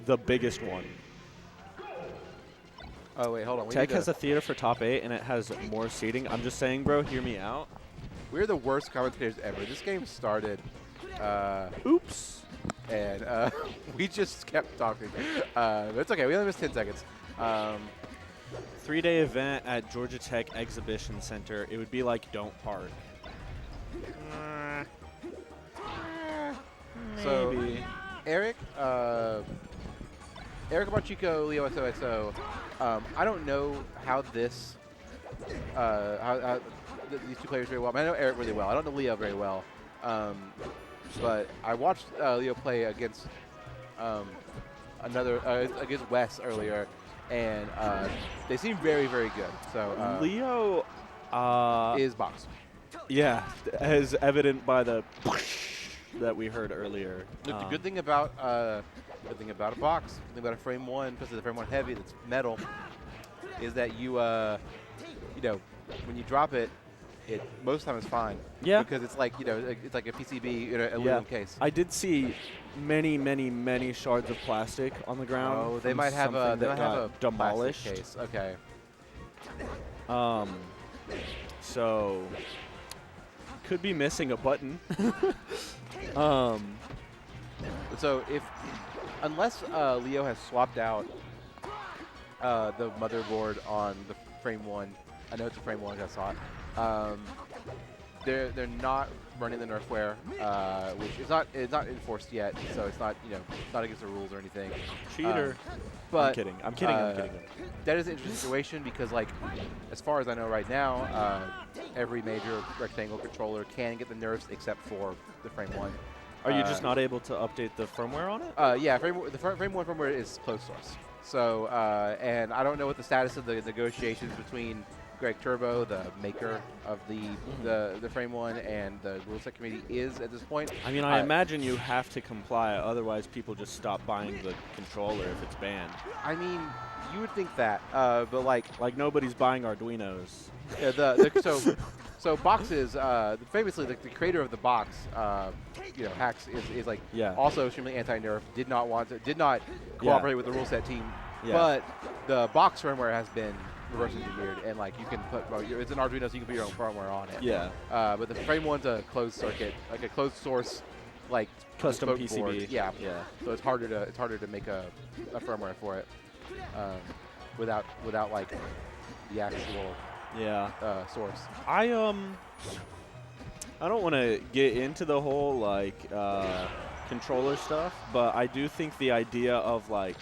the biggest one. Oh, wait, hold on. Tech has a theater for top 8, and it has more seating. I'm just saying, bro, hear me out. We're the worst commentators ever. This game started. Oops. And we just kept talking. But it's okay. We only missed 10 seconds. 3-day event at Georgia Tech Exhibition Center. It would be like Don't Park. So, Erika Bonchiko, LioX0X0. I don't know how this, these two players very well. I know Eric really well. I don't know Leo very well. But I watched Leo play against against Wes earlier, and they seem very, very good. So Leo is box. Yeah, as evident by the that we heard earlier. Look, the good thing about a box, the thing about a frame one, because the frame one heavy that's metal, is that you know, when you drop it, most of the time it's fine. Yeah. Because it's like, it's like a PCB in an aluminum case. I did see many, many, many shards of plastic on the ground. Oh, they might have a demolished case. Okay. So could be missing a button. So unless Leo has swapped out the motherboard on the frame one, I know it's a frame one, I saw it. They're not running the Nerfware, which is not enforced yet, so it's not not against the rules or anything. Cheater. But I'm kidding. I'm kidding. That is an interesting situation because, like, as far as I know right now, every major rectangle controller can get the nerfs except for the frame one. Are you just not able to update the firmware on it? Yeah, frame one firmware is closed source. So, and I don't know what the status of the negotiations between Greg Turbo, the maker of the frame one, and the rule set committee is at this point. I mean, I imagine you have to comply, otherwise people just stop buying the controller if it's banned. I mean, you would think that, but like nobody's buying Arduinos. Yeah, so boxes. Famously, the creator of the box, Hacks is like also extremely anti-nerf. Did not cooperate with the rule set team. Yeah. But the box firmware has been reverse engineered, and like you can put it's an Arduino, so you can put your own firmware on it. Yeah. But the frame one's a closed circuit, like a closed source, like custom PCB. Board. Yeah. Yeah. So it's harder to make a firmware for it without like the actual source. I don't want to get into the whole like controller stuff, but I do think the idea of like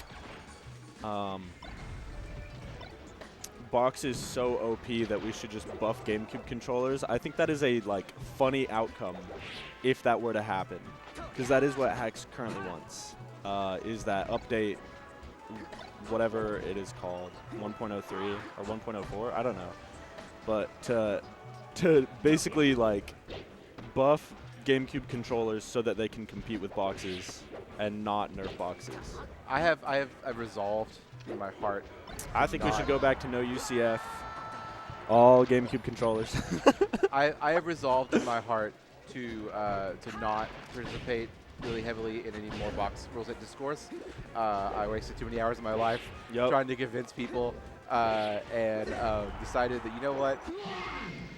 box is so OP that we should just buff GameCube controllers. I think that is a like funny outcome if that were to happen, because that is what Hacks currently wants. Is that update, whatever it is called, 1.03 or 1.04? I don't know. But to basically like buff GameCube controllers so that they can compete with boxes and not nerf boxes. I've resolved in my heart. I think we should go back to no UCF, all GameCube controllers. I have resolved in my heart to not participate really heavily in any more box rules set discourse. I wasted too many hours of my life trying to convince people, and decided that, you know what,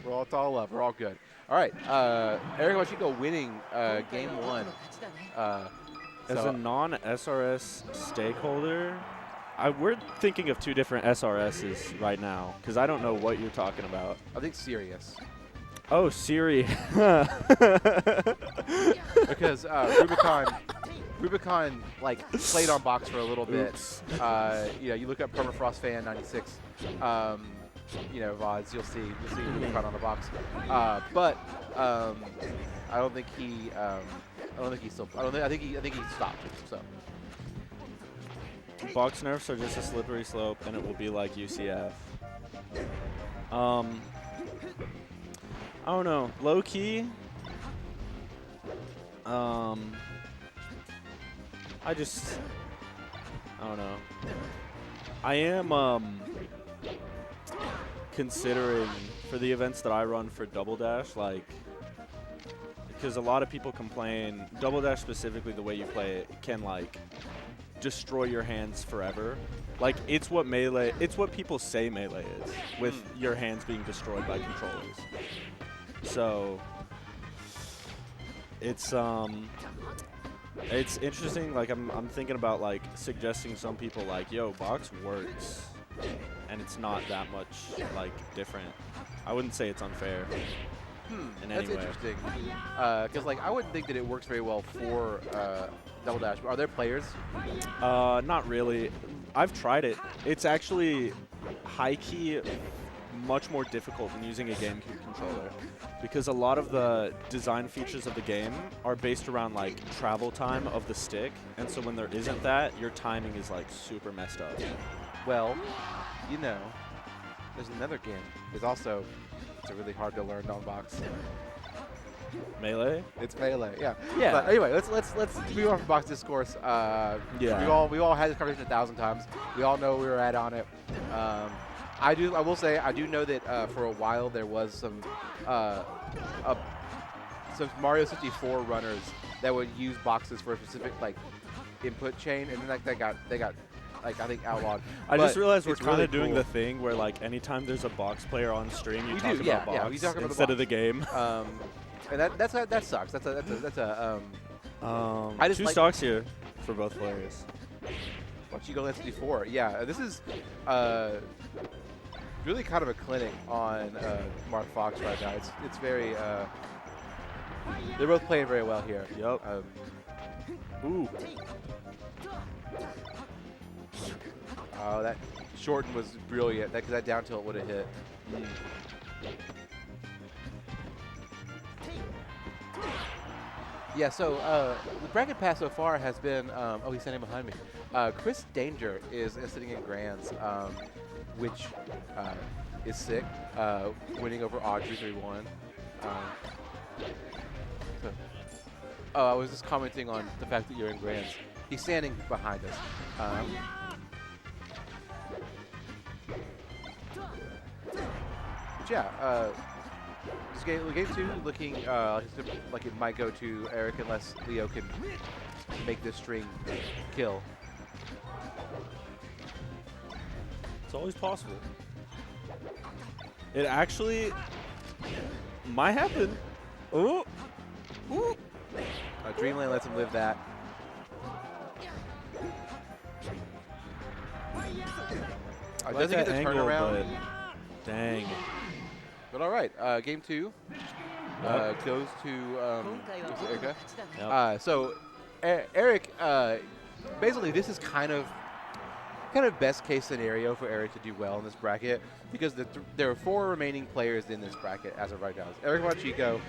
we're all love, we're all good. All right, Erika Bonchiko winning game one. As a non-SRS stakeholder, we're thinking of two different SRSs right now, because I don't know what you're talking about. I think serious. Oh, Siri. Because Rubicon like played on box for a little bit. You look up Permafrost Fan 96. VODs, you'll see Rubicon on the box. But I don't think he. I think he stopped. So. Box nerfs are just a slippery slope, and it will be like UCF. I don't know. Low key. I don't know. I am considering for the events that I run for Double Dash, like, because a lot of people complain, Double Dash specifically, the way you play it can like destroy your hands forever. Like, it's what Melee, it's what people say Melee is, with your hands being destroyed by controllers. So, it's interesting. Like, I'm thinking about, like, suggesting some people, like, yo, box works, and it's not that much, like, different. I wouldn't say it's unfair. In any That's way. interesting. Because like I wouldn't think that it works very well for Double Dash. Are there players? Not really. I've tried it. It's actually high-key much more difficult than using a GameCube controller, because a lot of the design features of the game are based around like travel time of the stick, and so when there isn't that, your timing is like super messed up. Well, you know, there's another game. It's also it's a really hard to learn non-box. Melee? It's Melee, yeah. Yeah. But anyway, let's move on from box discourse. Yeah. We all had this conversation 1,000 times. We all know we were at on it. I will say I do know that for a while there was some Mario 64 runners that would use boxes for a specific like input chain, and then like they got like I think outlawed. I just realized we're kind really of doing cool. the thing where like anytime there's a box player on stream, you talk yeah, about box we talk about instead the of the game. And that sucks. That's a I just two like stocks here for both players. Bonchiko N64. Yeah, this is really kind of a clinic on Marth Fox right now. It's very they're both playing very well here. Yep. Ooh. Oh, that shorten was brilliant. That down tilt would have hit. Yeah, so the bracket pass so far has been, oh, he's standing behind me. Chris Danger is sitting in Grands, which is sick, winning over Audrey 3-1. I was just commenting on the fact that you're in Grands. He's standing behind us. But yeah, this game 2 looking like it might go to Erika unless Leo can make this string kill. It's always possible. It actually might happen. Ooh. Ooh. Dreamland lets him live that. Doesn't get the turnaround. Dang. But all right, game 2 goes to Erika. Yep. So Eric, basically this is kind of best case scenario for Eric to do well in this bracket, because there are 4 remaining players in this bracket as of right now. It's Erika Bonchiko,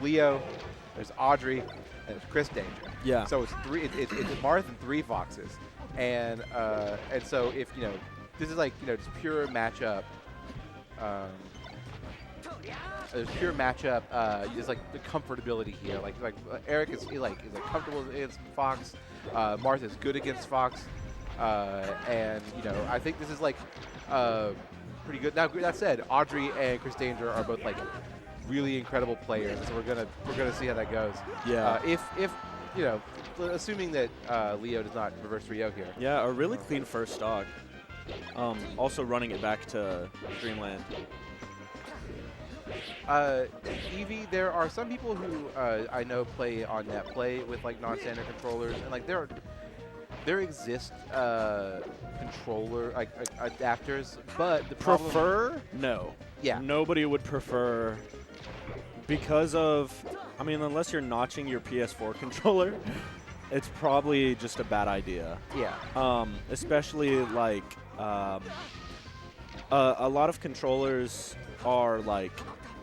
Leo, there's Audrey, and it's Chris Danger. Yeah. So it's Marth and 3 Foxes, and so if this is like just pure matchup. There's pure matchup. There's like the comfortability here. Like Eric is comfortable against Fox. Marth is good against Fox, and I think this is like pretty good. Now that said, Audrey and Chris Danger are both like really incredible players, so we're gonna see how that goes. Yeah. If assuming that Leo does not reverse 3-0 here. Yeah, a really clean first stock. Also running it back to Dreamland. Evie, there are some people who I know play on NetPlay with like non-standard controllers, and like there exist controller adapters, but the problem No. Yeah. Nobody would prefer, because of, I mean, unless you're notching your PS4 controller, it's probably just a bad idea. Yeah. Especially like a lot of controllers are like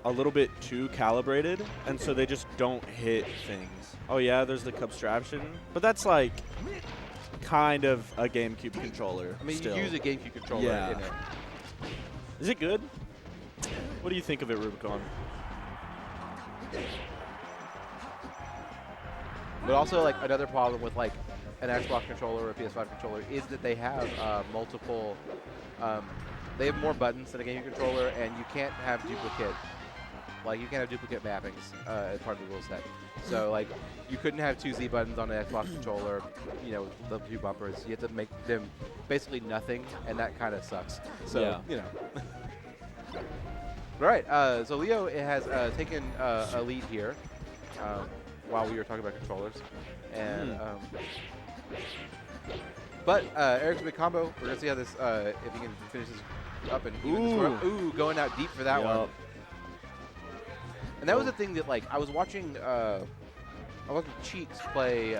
a little bit too calibrated, and so they just don't hit things. Oh yeah, there's the Cubstraption, but that's like kind of a GameCube controller. I mean, still. you use a GameCube controller Yeah. in it. Is it good? What do you think of it, Rubicon? But also, like, another problem with like an Xbox controller or a PS5 controller is that they have multiple. They have more buttons than a GameCube controller, and you can't have duplicate Like, you can't have duplicate mappings as part of the rule set. So, like, you couldn't have 2 Z buttons on an Xbox controller, you know, the 2 bumpers. You have to make them basically nothing, and that kind of sucks. So, you know. All right, so Leo has taken a lead here while we were talking about controllers. And, but Eric's big combo, we're going to see how this, if he can finish this up and even the score up. Ooh, going out deep for that one. And that was the thing that, like, I was watching Cheeks play,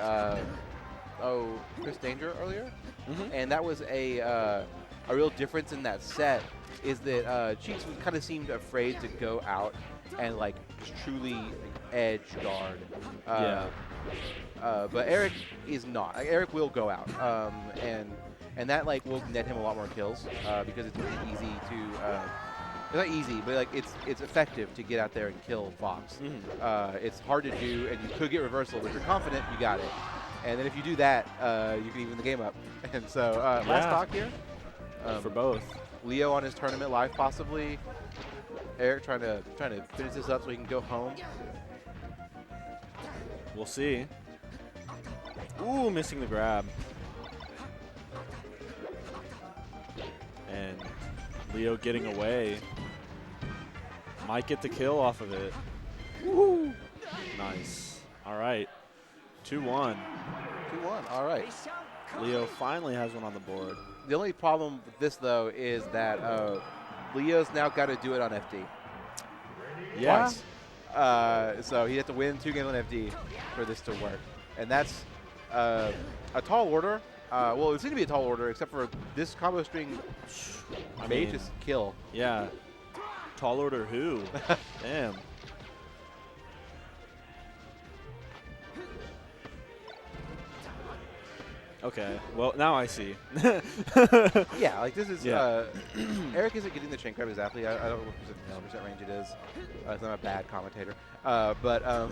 Chris Danger earlier, and that was a real difference in that set. Is that Cheeks kind of seemed afraid to go out and like just truly edge guard. But Eric is not. Like, Eric will go out, and that like will net him a lot more kills because it's really easy to. It's not easy, but like it's effective to get out there and kill Fox. It's hard to do, and you could get reversal, but if you're confident, you got it. And then if you do that, you can even the game up. And so last talk here for both. Leo on his tournament live, possibly. Eric trying to finish this up so he can go home. We'll see. Ooh, missing the grab. And Leo getting away. Might get the kill off of it. Woo! Nice. All right. 2-1. 2-1. All right. Leo finally has one on the board. The only problem with this, though, is that Leo's now got to do it on FD. Yeah. Twice. So he'd have to win 2 games on FD for this to work. And that's a tall order. Well, it seemed to be a tall order, except for this combo string may just kill. Yeah. Tall order who? Damn. Okay. Well, now I see. Yeah, like this is Eric isn't getting the chain grab exactly. I don't know what percent range it is. I'm a bad commentator. But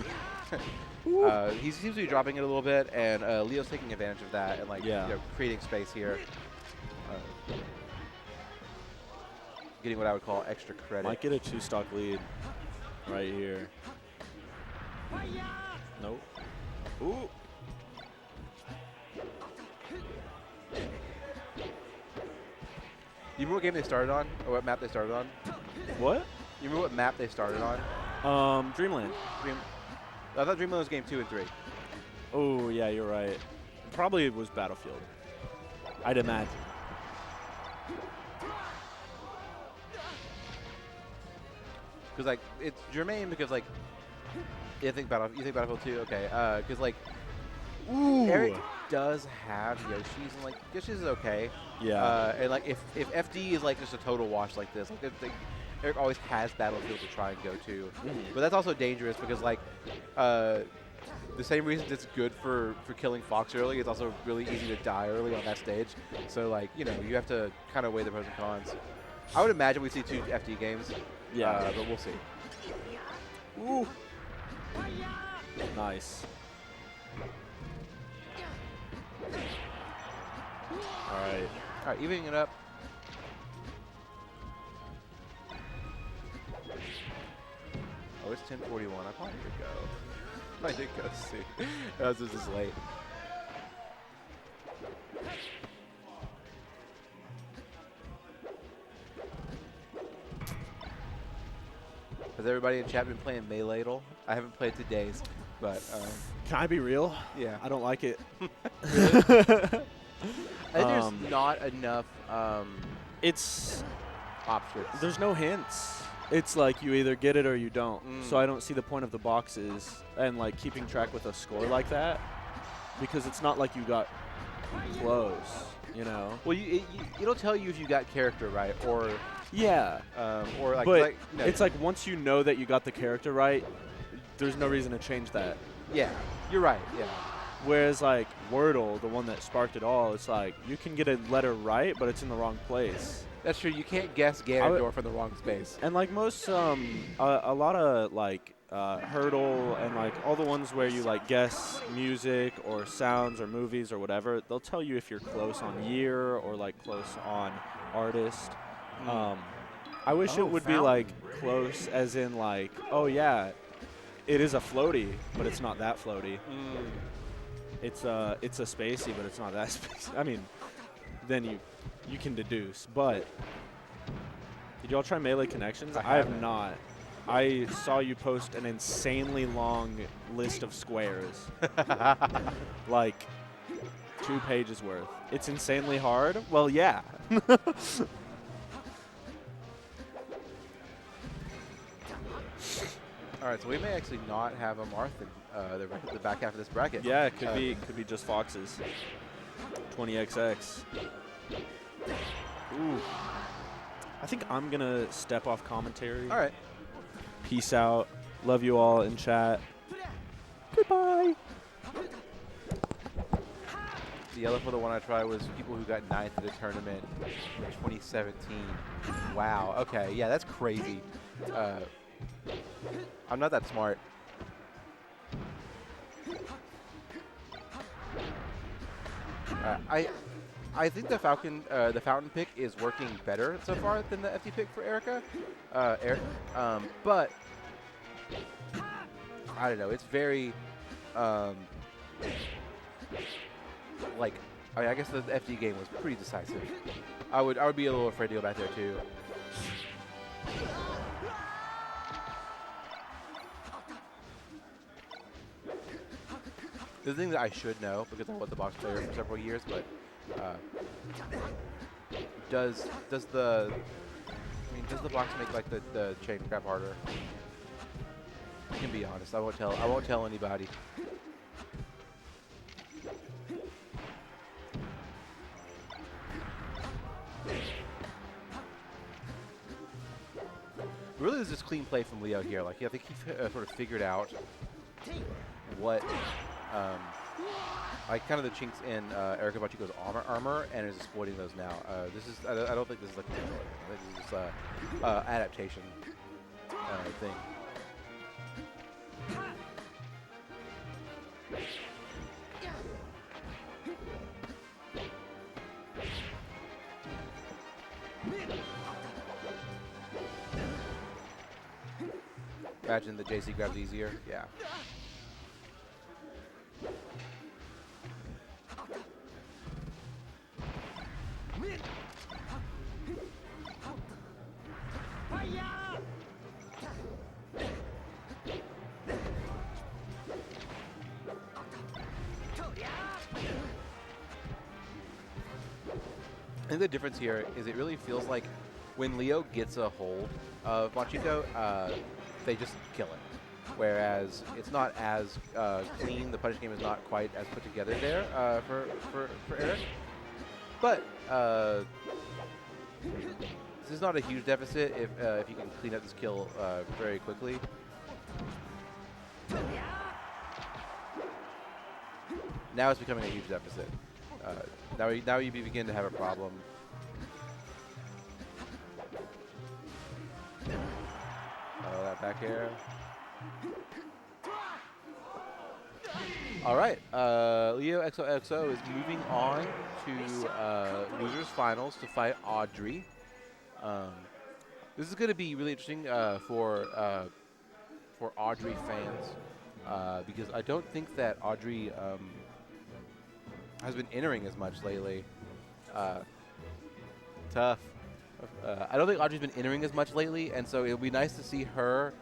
he seems to be dropping it a little bit, and Leo's taking advantage of that and like you know, creating space here. Getting what I would call extra credit. Might get a 2-stock lead right here. Nope. Ooh. You remember what game they started on, or what map they started on? What? You remember what map they started on? Dreamland. I thought Dreamland was game 2 and 3. Oh, yeah, you're right. Probably it was Battlefield. I'd imagine. Because like it's germane because like you think Battlefield 2, okay? Because like Eric does have Yoshi's, and like Yoshi's is okay. Yeah. And like if FD is like just a total wash like this, like, Eric always has Battlefield to try and go to. But that's also dangerous because like the same reason it's good for killing Fox early, it's also really easy to die early on that stage. So like, you know, you have to kind of weigh the pros and cons. I would imagine we see 2 FD games. Yeah, but we'll see. Ooh. Nice. All right, evening it up. Oh, it's 10:41. I probably could go. I did go see. This is late. Has everybody in chat been playing Melee at all? I haven't played to days, but can I be real? Yeah, I don't like it. I think there's not enough it's options. There's no hints. It's like you either get it or you don't. So I don't see the point of the boxes and like keeping track with a score like that, because it's not like you got close, you know. Well, it'll tell you if you got character right or or like, but you know, it's like once you know that you got the character right, there's no reason to change that. Yeah, you're right. Yeah. Whereas like Wordle, the one that sparked it all, it's like you can get a letter right, but it's in the wrong place. That's true. You can't guess Ganondorf in the wrong space. And like most, a lot of like Hurdle and like all the ones where you like guess music or sounds or movies or whatever, they'll tell you if you're close on year or like close on artist. I wish it would be like close, as in like, oh yeah, it is a floaty, but it's not that floaty. It's a spacey, but it's not that spacey. I mean, then you can deduce. But did y'all try Melee Connections? I have not. I saw you post an insanely long list of squares, like 2 pages worth. It's insanely hard. Well, yeah. All right, so we may actually not have a Marth in the back half of this bracket. Yeah, it could be just Foxes. 20XX. Ooh. I think I'm gonna step off commentary. All right. Peace out. Love you all in chat. Goodbye. The yellow for the one I tried was people who got 9th at a tournament in 2017. Wow. Okay. Yeah, that's crazy. I'm not that smart. I think the fountain pick is working better so far than the FD pick for Erika. But I don't know. It's very like I guess the FD game was pretty decisive. I would be a little afraid to go back there too. The thing that I should know, because I was the box player for several years, but does the box make like the chain grab harder? I can be honest. I won't tell anybody. Really, is just clean play from Leo here. Like, I think he sort of figured out what, like, kind of the chinks in Erika Bonchiko's armor, and is exploiting those now. I don't think this is like control. I think this is just adaptation thing. Imagine the JC grabs easier. Yeah. I think the difference here is it really feels like when Leo gets a hold of Bonchiko, they just kill it. Whereas it's not as clean. The punish game is not quite as put together there for Eric. But this is not a huge deficit if you can clean up this kill very quickly. Now it's becoming a huge deficit. Now you begin to have a problem. That back air. All right, LioX0X0 is moving on to losers finals to fight Audrey. This is going to be really interesting for Audrey fans because I don't think that Audrey has been entering as much lately. Tough. I don't think Audrey's been entering as much lately, and so it'll be nice to see her